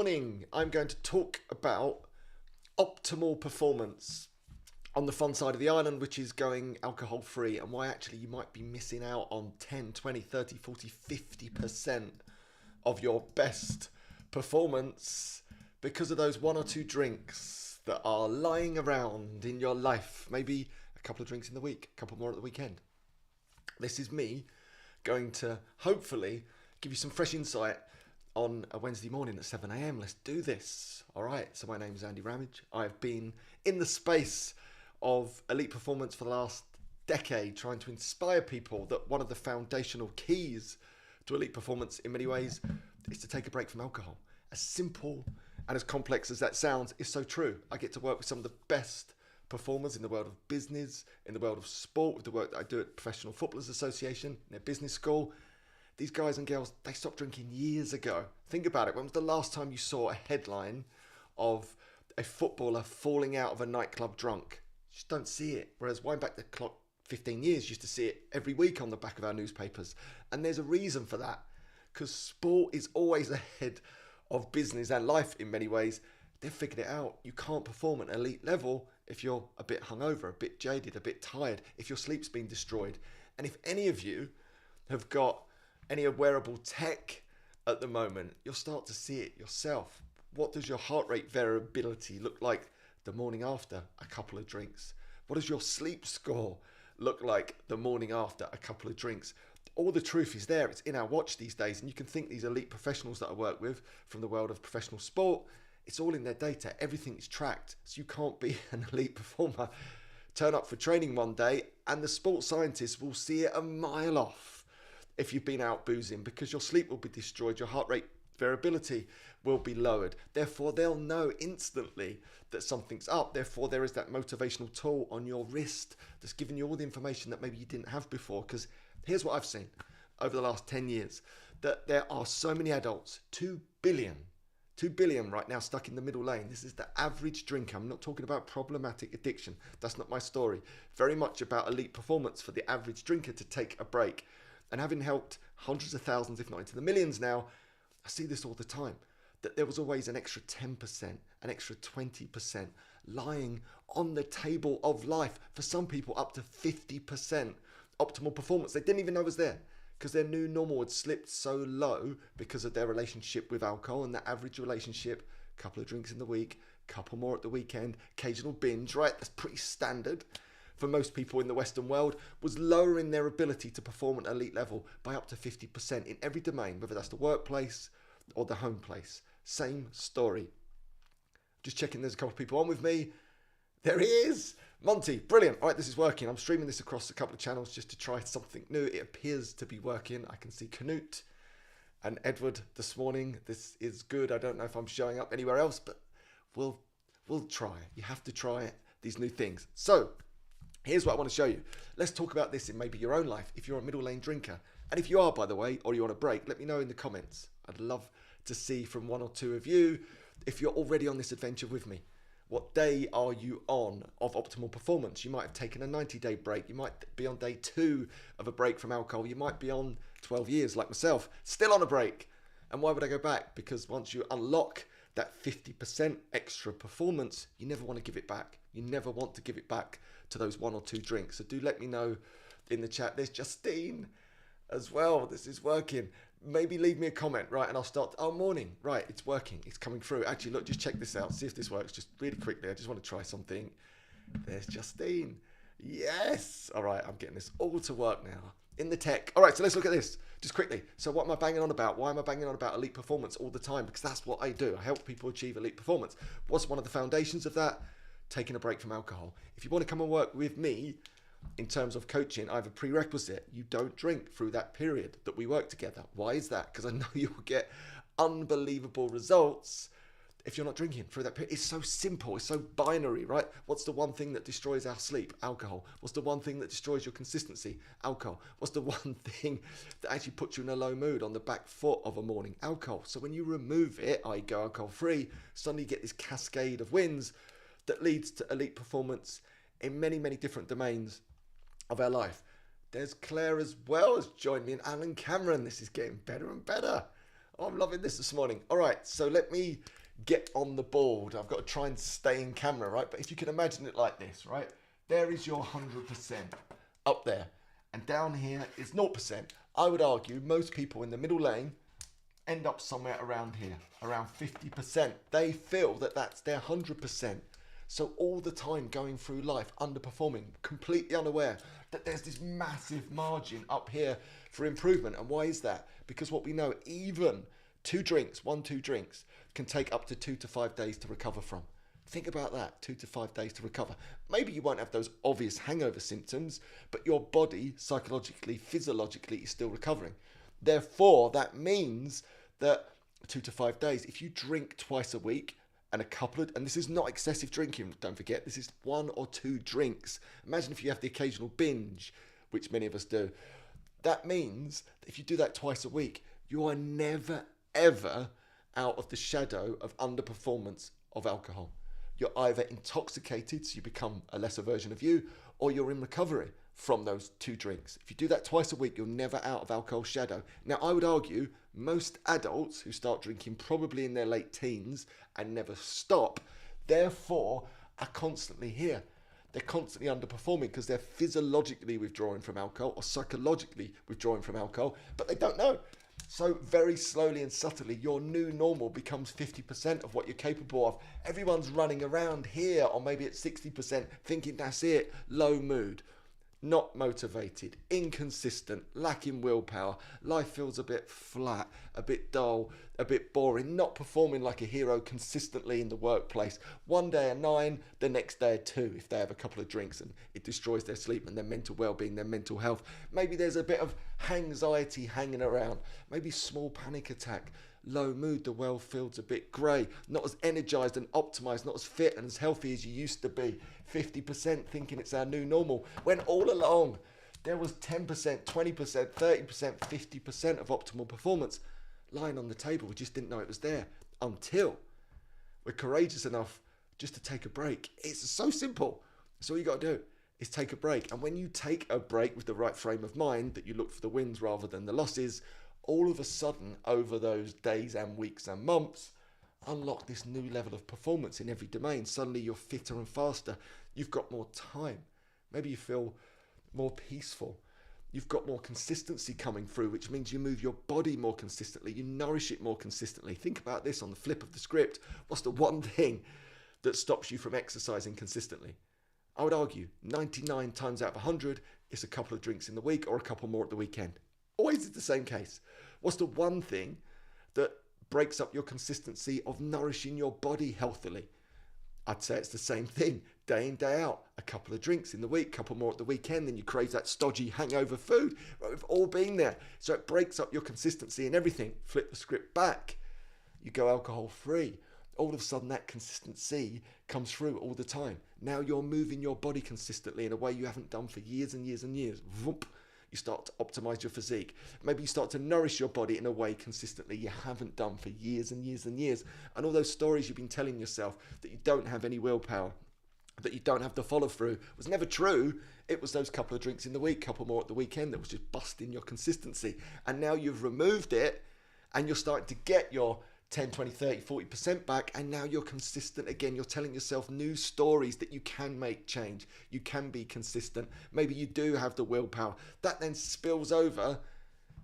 morning I'm going to talk about optimal performance on the fun side of the island, which is going alcohol free, and why actually you might be missing out on 10, 20, 30, 40, 50% of your best performance because of those one or two drinks that are lying around in your life. Maybe a couple of drinks in the week, a couple more at the weekend. This is me going to hopefully give you some fresh insight on a Wednesday morning at 7 a.m. Let's do this. All right, so my name is Andy Ramage. I've been in the space of elite performance for the last decade, trying to inspire people that one of the foundational keys to elite performance in many ways is to take a break from alcohol. As simple and as complex as that sounds, is so true. I get to work with some of the best performers in the world of business, in the world of sport, with the work that I do at Professional Footballers Association, in their business school. These guys and girls, they stopped drinking years ago. Think about it. When was the last time you saw a headline of a footballer falling out of a nightclub drunk? You just don't see it. Whereas wind back the clock 15 years, you used to see it every week on the back of our newspapers. And there's a reason for that. Because sport is always ahead of business and life in many ways. They've figured it out. You can't perform at an elite level if you're a bit hungover, a bit jaded, a bit tired, if your sleep's been destroyed. And if any of you have got any wearable tech at the moment, you'll start to see it yourself. What does your heart rate variability look like the morning after a couple of drinks? What does your sleep score look like the morning after a couple of drinks? All the truth is there. It's in our watch these days. And you can think these elite professionals that I work with from the world of professional sport, it's all in their data. Everything is tracked. So you can't be an elite performer, turn up for training one day, and the sports scientists will see it a mile off if you've been out boozing, because your sleep will be destroyed, your heart rate variability will be lowered. Therefore, they'll know instantly that something's up. Therefore, there is that motivational tool on your wrist that's giving you all the information that maybe you didn't have before. Because here's what I've seen over the last 10 years, that there are so many adults, 2 billion right now stuck in the middle lane. This is the average drinker. I'm not talking about problematic addiction. That's not my story. Very much about elite performance for the average drinker to take a break. And having helped hundreds of thousands, if not into the millions now, I see this all the time, that there was always an extra 10%, an extra 20% lying on the table of life. For some people, up to 50% optimal performance they didn't even know was there, because their new normal had slipped so low because of their relationship with alcohol. And that average relationship, a couple of drinks in the week, a couple more at the weekend, occasional binge, right? That's pretty standard for most people in the Western world, was lowering their ability to perform at elite level by up to 50% in every domain, whether that's the workplace or the home place. Same story. Just checking there's a couple of people on with me. There he is. Monty, brilliant. All right, this is working. I'm streaming this across a couple of channels just to try something new. It appears to be working. I can see Canute and Edward this morning. This is good. I don't know if I'm showing up anywhere else, but we'll try. You have to try these new things. So here's what I want to show you. Let's talk about this in maybe your own life if you're a middle lane drinker. And if you are, by the way, or you're on a break, let me know in the comments. I'd love to see from one or two of you if you're already on this adventure with me. What day are you on of optimal performance? You might have taken a 90-day break. You might be on day 2 of a break from alcohol. You might be on 12 years like myself, still on a break. And why would I go back? Because once you unlock that 50% extra performance, you never want to give it back. You never want to give it back to those 1 or 2 drinks. So do let me know in the chat. There's Justine as well. This is working. Maybe leave me a comment, right? And I'll start. Oh, morning. Right, it's working. It's coming through. Actually, look, just check this out. See if this works just really quickly. I just want to try something. There's Justine. Yes. All right, I'm getting this all to work now in the tech. All right, so let's look at this just quickly. So what am I banging on about? Why am I banging on about elite performance all the time? Because that's what I do. I help people achieve elite performance. What's one of the foundations of that? Taking a break from alcohol. If you want to come and work with me in terms of coaching, I have a prerequisite. You don't drink through that period that we work together. Why is that? Because I know you'll get unbelievable results if you're not drinking through that period. It's so simple. It's so binary, right? What's the one thing that destroys our sleep? Alcohol. What's the one thing that destroys your consistency? Alcohol. What's the one thing that actually puts you in a low mood on the back foot of a morning? Alcohol. So when you remove it, I go alcohol free, suddenly you get this cascade of wins that leads to elite performance in many, many different domains of our life. There's Claire as well has joined me, and Alan Cameron. This is getting better and better. Oh, I'm loving this morning. All right, so let me get on the board. I've got to try and stay in camera, right? But if you can imagine it like this, right? There is your 100% up there. And down here is 0%. I would argue most people in the middle lane end up somewhere around here, around 50%. They feel that that's their 100%. So all the time going through life, underperforming, completely unaware that there's this massive margin up here for improvement. And why is that? Because what we know, even 2 drinks, 2 drinks, can take up to 2 to 5 days to recover from. Think about that, 2 to 5 days to recover. Maybe you won't have those obvious hangover symptoms, but your body, psychologically, physiologically, is still recovering. Therefore, that means that 2 to 5 days, if you drink twice a week, and this is not excessive drinking, don't forget, this is 1 or 2 drinks. Imagine if you have the occasional binge, which many of us do. That means that if you do that twice a week, you are never, ever out of the shadow of underperformance of alcohol. You're either intoxicated, so you become a lesser version of you, or you're in recovery from those 2 drinks. If you do that twice a week, you're never out of alcohol shadow. Now, I would argue most adults who start drinking probably in their late teens and never stop, therefore, are constantly here. They're constantly underperforming because they're physiologically withdrawing from alcohol or psychologically withdrawing from alcohol, but they don't know. So very slowly and subtly, your new normal becomes 50% of what you're capable of. Everyone's running around here, or maybe at 60%, thinking that's it, low mood, not motivated, inconsistent, lacking willpower. Life feels a bit flat, a bit dull, a bit boring, not performing like a hero consistently in the workplace. One day a 9, the next day a 2 if they have a couple of drinks and it destroys their sleep and their mental well-being, their mental health. Maybe there's a bit of anxiety hanging around, maybe small panic attack. Low mood, the world feels a bit grey, not as energized and optimized, not as fit and as healthy as you used to be. 50% thinking it's our new normal, when all along there was 10%, 20%, 30%, 50% of optimal performance lying on the table. We just didn't know it was there until we're courageous enough just to take a break. It's so simple. So all you got to do is take a break. And when you take a break with the right frame of mind, that you look for the wins rather than the losses, all of a sudden, over those days and weeks and months, unlock this new level of performance in every domain. Suddenly you're fitter and faster. You've got more time. Maybe you feel more peaceful. You've got more consistency coming through, which means you move your body more consistently. You nourish it more consistently. Think about this on the flip of the script. What's the one thing that stops you from exercising consistently? I would argue 99 times out of 100, it's a couple of drinks in the week or a couple more at the weekend. Always is the same case. What's the one thing that breaks up your consistency of nourishing your body healthily? I'd say it's the same thing, day in, day out. A couple of drinks in the week, couple more at the weekend, then you crave that stodgy hangover food. We've all been there. So it breaks up your consistency in everything. Flip the script back. You go alcohol free. All of a sudden that consistency comes through all the time. Now you're moving your body consistently in a way you haven't done for years and years and years. Vroom. You start to optimize your physique. Maybe you start to nourish your body in a way consistently you haven't done for years and years and years. And all those stories you've been telling yourself that you don't have any willpower, that you don't have the follow through, was never true. It was those couple of drinks in the week, couple more at the weekend, that was just busting your consistency. And now you've removed it and you're starting to get your 10, 20, 30, 40% back, and now you're consistent again. You're telling yourself new stories that you can make change. You can be consistent. Maybe you do have the willpower. That then spills over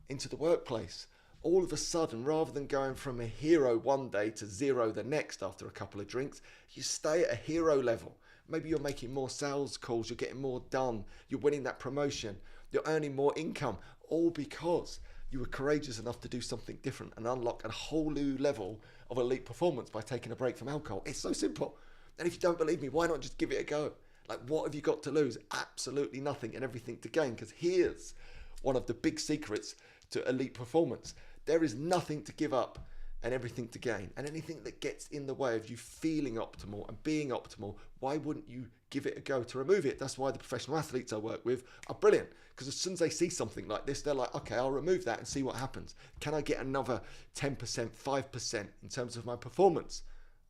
into the workplace. All of a sudden, rather than going from a hero one day to 0 the next after a couple of drinks, you stay at a hero level. Maybe you're making more sales calls, you're getting more done, you're winning that promotion, you're earning more income, all because you were courageous enough to do something different and unlock a whole new level of elite performance by taking a break from alcohol. It's so simple. And if you don't believe me, why not just give it a go? Like, what have you got to lose? Absolutely nothing, and everything to gain. Because here's one of the big secrets to elite performance. There is nothing to give up and everything to gain. And anything that gets in the way of you feeling optimal and being optimal, why wouldn't you give it a go to remove it? That's why the professional athletes I work with are brilliant. Because as soon as they see something like this, they're like, okay, I'll remove that and see what happens. Can I get another 10%, 5% in terms of my performance?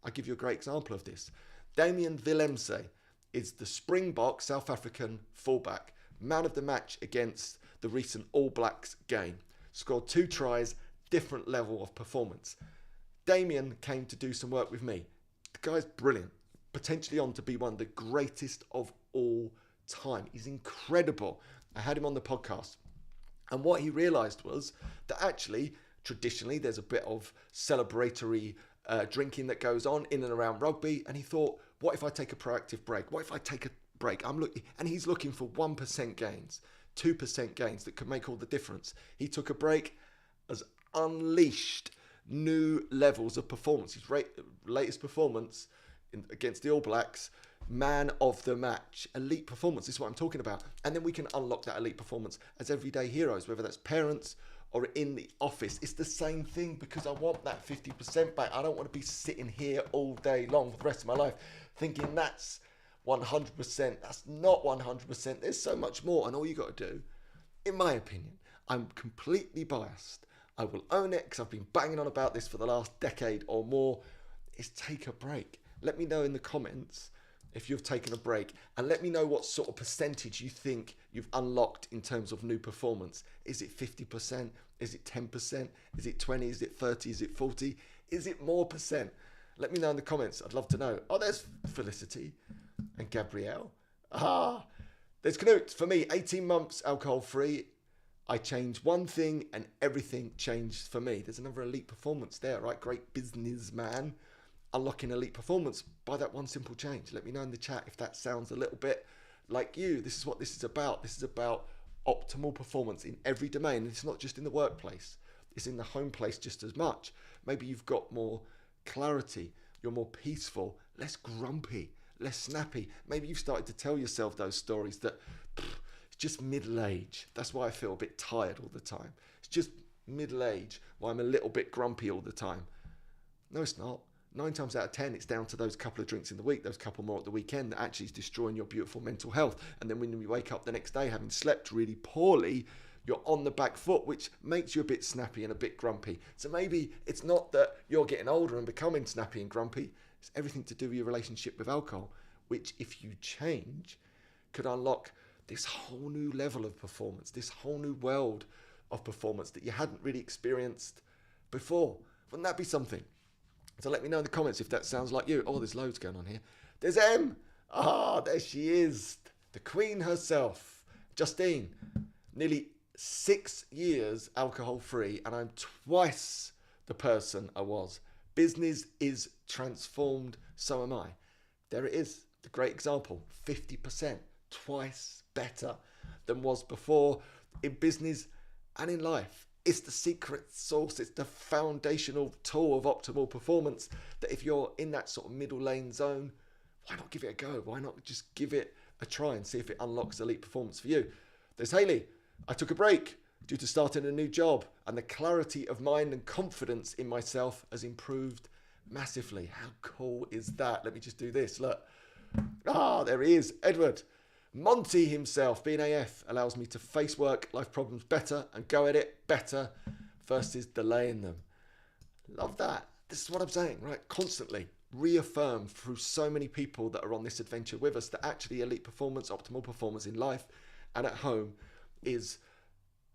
I'll give you a great example of this. Damian Willemse is the Springbok South African fullback, man of the match against the recent All Blacks game. Scored 2 tries, different level of performance. Damien came to do some work with me. The guy's brilliant, potentially on to be one of the greatest of all time. He's incredible. I had him on the podcast, and what he realized was that actually, traditionally, there's a bit of celebratory drinking that goes on in and around rugby, and he thought, what if I take a proactive break? What if I take a break? And he's looking for 1% gains, 2% gains that could make all the difference. He took a break, has unleashed new levels of performance. His latest performance against the All Blacks, man of the match, elite performance. This is what I'm talking about. And then we can unlock that elite performance as everyday heroes, whether that's parents or in the office. It's the same thing, because I want that 50% back. I don't want to be sitting here all day long for the rest of my life thinking that's 100%. That's not 100%. There's so much more. And all you got to do, in my opinion, I'm completely biased, I will own it because I've been banging on about this for the last decade or more, is take a break. Let me know in the comments if you've taken a break, and let me know what sort of percentage you think you've unlocked in terms of new performance. Is it 50%? Is it 10%? Is it 20? Is it 30? Is it 40? Is it more percent? Let me know in the comments. I'd love to know. Oh, there's Felicity and Gabrielle. There's Knut. For me, 18 months alcohol free. I changed one thing and everything changed for me. There's another elite performance there, right? Great businessman unlocking elite performance by that one simple change. Let me know in the chat if that sounds a little bit like you. This is what this is about. This is about optimal performance in every domain. And it's not just in the workplace. It's in the home place just as much. Maybe you've got more clarity. You're more peaceful, less grumpy, less snappy. Maybe you've started to tell yourself those stories that it's just middle age. That's why I feel a bit tired all the time. It's just middle age why I'm a little bit grumpy all the time. No, it's not. 9 times out of 10, it's down to those couple of drinks in the week, those couple more at the weekend, that actually is destroying your beautiful mental health. And then when you wake up the next day having slept really poorly, you're on the back foot, which makes you a bit snappy and a bit grumpy. So maybe it's not that you're getting older and becoming snappy and grumpy. It's everything to do with your relationship with alcohol, which if you change, could unlock this whole new level of performance, this whole new world of performance that you hadn't really experienced before. Wouldn't that be something? So let me know in the comments if that sounds like you. Oh, there's loads going on here. There's Em. There she is. The queen herself. Justine. Nearly 6 years alcohol free, and I'm twice the person I was. Business is transformed, so am I. There it is. The great example. 50%. Twice better than was before in business and in life. It's the secret sauce. It's the foundational tool of optimal performance that if you're in that sort of middle lane zone, why not give it a go? Why not just give it a try and see if it unlocks elite performance for you? There's Haley. I took a break due to starting a new job, and the clarity of mind and confidence in myself has improved massively. How cool is that? Let me just do this. Look. There he is. Edward. Monty himself, being AF, allows me to face work, life problems better and go at it better versus delaying them. Love that. This is what I'm saying, right? Constantly reaffirmed through so many people that are on this adventure with us that actually elite performance, optimal performance in life and at home is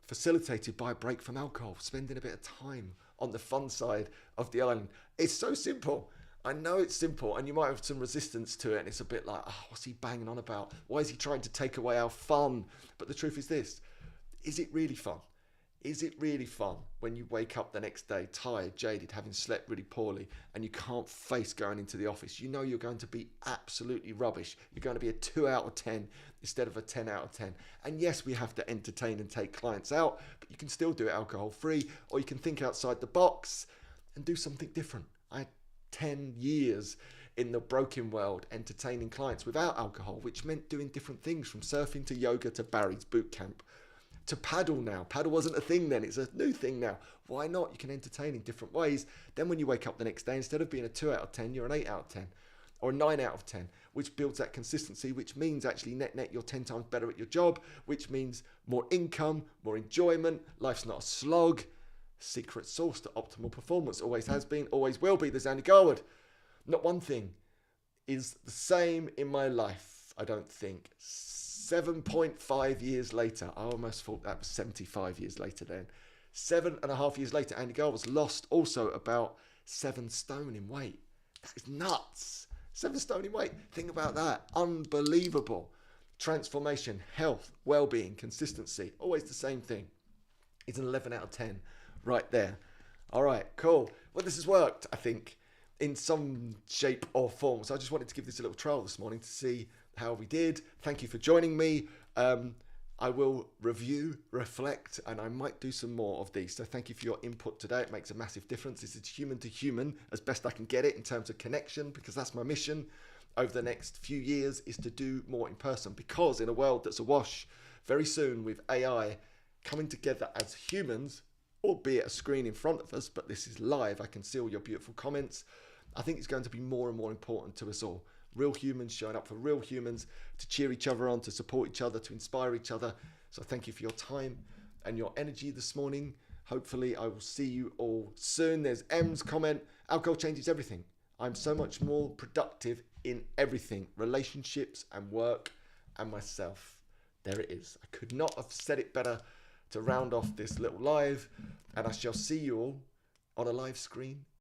facilitated by a break from alcohol, spending a bit of time on the fun side of the island. It's so simple. I know it's simple, and you might have some resistance to it, and it's a bit like, what's he banging on about? Why is he trying to take away our fun? But the truth is this, is it really fun? Is it really fun when you wake up the next day tired, jaded, having slept really poorly, and you can't face going into the office? You know you're going to be absolutely rubbish. You're going to be a 2 out of 10 instead of a 10 out of 10. And yes, we have to entertain and take clients out, but you can still do it alcohol free, or you can think outside the box and do something different. I had 10 years in the broken world entertaining clients without alcohol, which meant doing different things, from surfing to yoga to Barry's boot camp to paddle now. Paddle wasn't a thing then, it's a new thing now. Why not? You can entertain in different ways. Then when you wake up the next day, instead of being a 2 out of 10, you're an 8 out of 10 or a 9 out of 10, which builds that consistency, which means actually net you're 10 times better at your job, which means more income, more enjoyment. Life's not a slog. Secret sauce to optimal performance. Always has been, always will be. There's Andy Garwood. Not one thing is the same in my life, I don't think. 7.5 years later, I almost thought that was 75 years later then. 7.5 years later, Andy Garber's lost also about 7 stone in weight. That is nuts. 7 stone in weight. Think about that. Unbelievable. Transformation, health, well-being, consistency. Always the same thing. It's an 11 out of 10 right there. All right, cool. Well, this has worked, I think, in some shape or form. So I just wanted to give this a little trial this morning to see how we did. Thank you for joining me. I will review, reflect, and I might do some more of these. So thank you for your input today. It makes a massive difference. This is human to human as best I can get it in terms of connection, because that's my mission over the next few years, is to do more in person. Because in a world that's awash very soon with AI coming together as humans, albeit a screen in front of us, but this is live. I can see all your beautiful comments. I think it's going to be more and more important to us all. Real humans showing up for real humans, to cheer each other on, to support each other, to inspire each other. So thank you for your time and your energy this morning. Hopefully I will see you all soon. There's M's comment. Alcohol changes everything. I'm so much more productive in everything. Relationships and work and myself. There it is. I could not have said it better to round off this little live. And I shall see you all on a live screen